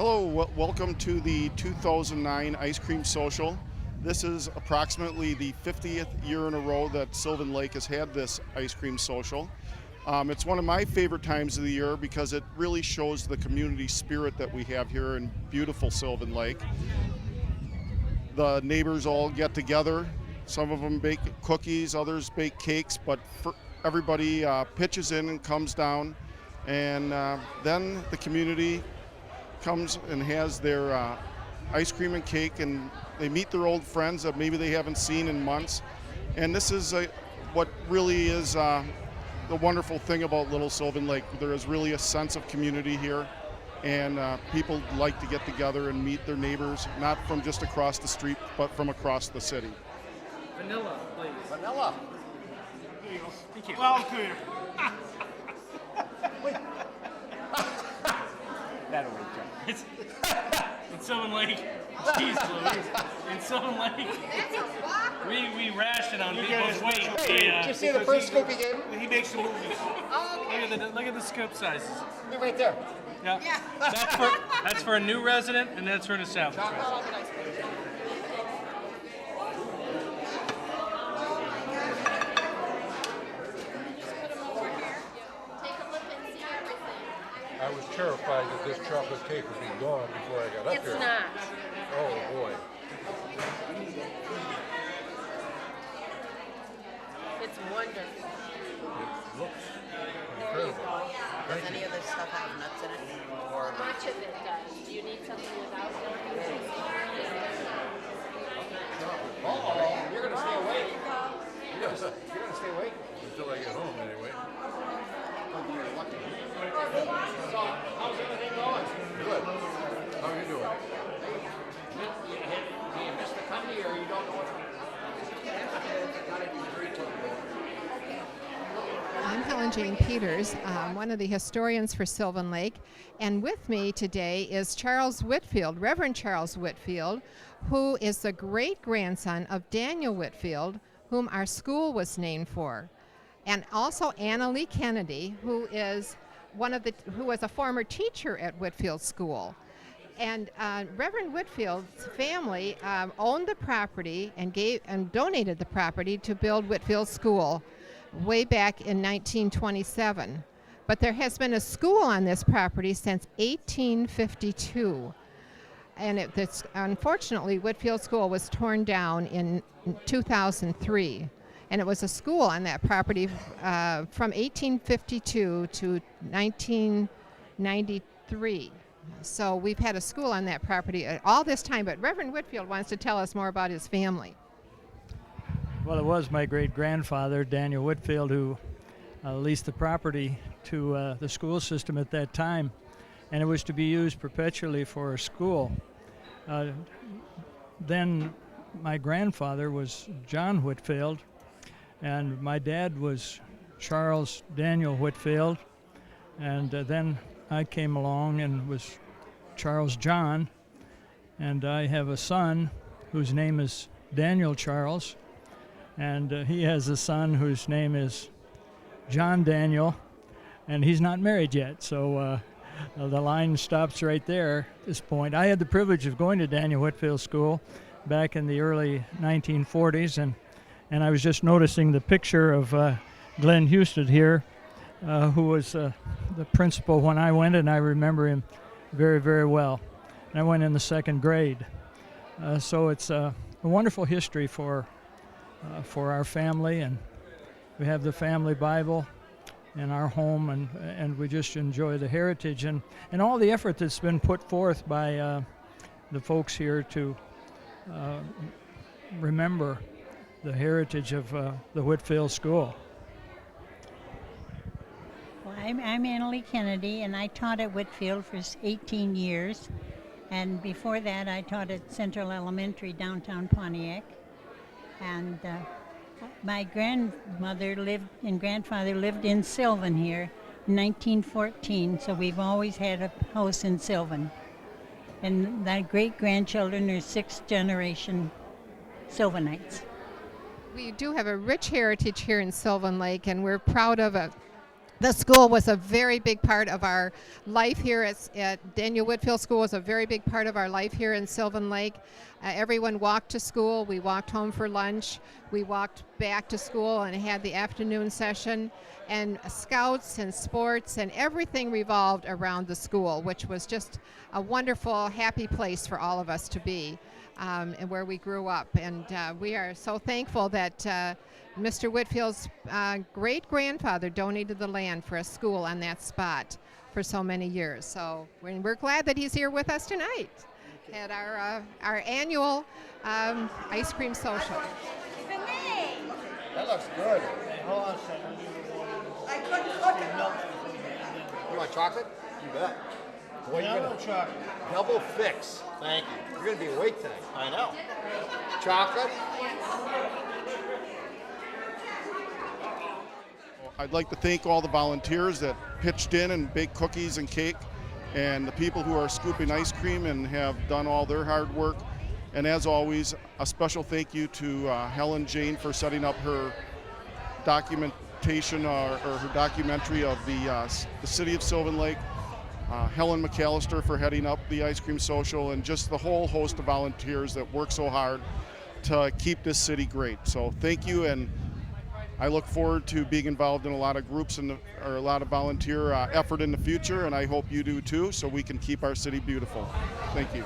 Hello, welcome to the 2009 Ice Cream Social. This is approximately the 50th year in a row that Sylvan Lake has had this Ice Cream Social. It's one of my favorite times of the year because it really shows the community spirit that we have here in beautiful Sylvan Lake. The neighbors all get together. Some of them bake cookies, others bake cakes, but everybody pitches in and comes down. And then the community comes and has their ice cream and cake, and they meet their old friends that maybe they haven't seen in months. And this is what really is the wonderful thing about Little Sylvan Lake. There is really a sense of community here, and people like to get together and meet their neighbors, not from just across the street, but from across the city. Vanilla, please. Vanilla. Here you go. Thank you. Well, clear. That'll work, John. It's in Sylvan Lake. Jeez Louise. In Sylvan Lake. We ration on people's weight. Did you see the first scoop he gave him? He makes the movies. Look at the scoop sizes. Look right there. Yeah. That's for a new resident, and that's for an established resident. I was terrified that this chocolate cake would be gone before I got up here. It's not. Oh boy. It's wonderful. It looks incredible. Does any of this stuff have nuts in it? Or Much of it does. Do you need something without nuts? You're going to stay awake. You're going to stay awake? Until I get home anyway. You're lucky. So, how's everything going? Good. How are you doing? Do you miss the company or you don't know what? I'm Helen Jane Peters, one of the historians for Sylvan Lake, and with me today is Charles Whitfield, Reverend Charles Whitfield, who is the great-grandson of Daniel Whitfield, whom our school was named for, and also Anna Lee Kennedy, who was a former teacher at Whitfield School. And Reverend Whitfield's family owned the property and donated the property to build Whitfield School way back in 1927. But there has been a school on this property since 1852. And unfortunately, Whitfield School was torn down in 2003. And it was a school on that property from 1852 to 1993. So we've had a school on that property all this time, but Reverend Whitfield wants to tell us more about his family. Well, it was my great-grandfather, Daniel Whitfield, who leased the property to the school system at that time, and it was to be used perpetually for a school. Then my grandfather was John Whitfield, and my dad was Charles Daniel Whitfield, and then I came along and was Charles John, and I have a son whose name is Daniel Charles, and he has a son whose name is John Daniel, and he's not married yet, so the line stops right there at this point. I had the privilege of going to Daniel Whitfield School back in the early 1940s, and I was just noticing the picture of Glenn Houston here, who was the principal when I went, and I remember him very, very well. And I went in the second grade. So it's a wonderful history for our family, and we have the family Bible in our home, and we just enjoy the heritage and all the effort that's been put forth by the folks here to remember the heritage of the Whitfield School. Well, I'm Anna Lee Kennedy, and I taught at Whitfield for 18 years. And before that, I taught at Central Elementary, downtown Pontiac. And my grandmother and grandfather lived in Sylvan here in 1914, so we've always had a house in Sylvan. And my great-grandchildren are sixth-generation Sylvanites. We do have a rich heritage here in Sylvan Lake, and we're proud of it. The school was a very big part of our life here at Daniel Whitfield School was a very big part of our life here in Sylvan Lake. Everyone walked to school. We walked home for lunch. We walked back to school and had the afternoon session. And scouts and sports and everything revolved around the school, which was just a wonderful, happy place for all of us to be, and where we grew up. And we are so thankful that Mr. Whitfield's great-grandfather donated the land for a school on that spot for so many years. So we're glad that he's here with us tonight at our annual ice cream social. That looks good. Hold on a second. I couldn't cook it. You want chocolate? You bet. Boy, you're No, gonna chocolate. double fix. Thank you. You're gonna be awake tonight. I know. Chocolate? I'd like to thank all the volunteers that pitched in and baked cookies and cake, and the people who are scooping ice cream and have done all their hard work. And as always, a special thank you to Helen Jane for setting up her documentation or her documentary of the city of Sylvan Lake. Helen McAllister for heading up the ice cream social, and just the whole host of volunteers that work so hard to keep this city great. So thank you, and I look forward to being involved in a lot of groups or a lot of volunteer effort in the future, and I hope you do too, so we can keep our city beautiful. Thank you.